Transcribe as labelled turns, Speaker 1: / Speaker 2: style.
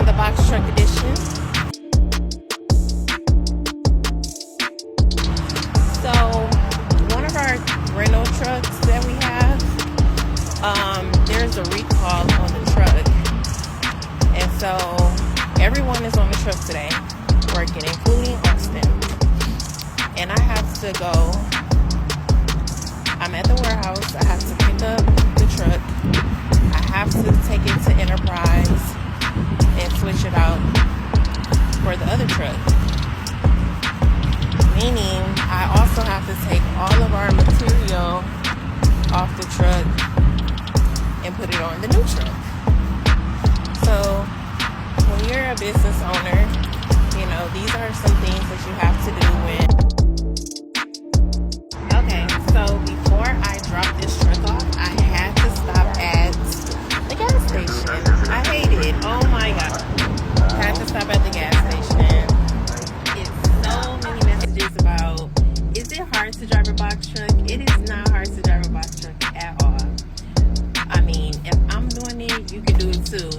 Speaker 1: the Box Truck Edition. So, one of our rental trucks that we have, there's a recall on the truck. And so, everyone is on the truck today working, including Austin. And I have to go. I'm at the warehouse. I have to pick up the truck. I have to take it to Enterprise and switch it out for the other truck. Meaning, I also have to take all of our material off the truck and put it on the new truck. So, when you're a business owner, you know, these are some things that you have to do when... Okay, so before I drop this truck off, I had to stop at the gas station. I hate it. Oh my God. I had to stop at the gas station. It's so many messages about, is it hard to drive a box truck? It is not hard to drive a box truck at all. I mean, if I'm doing it, you can do it too.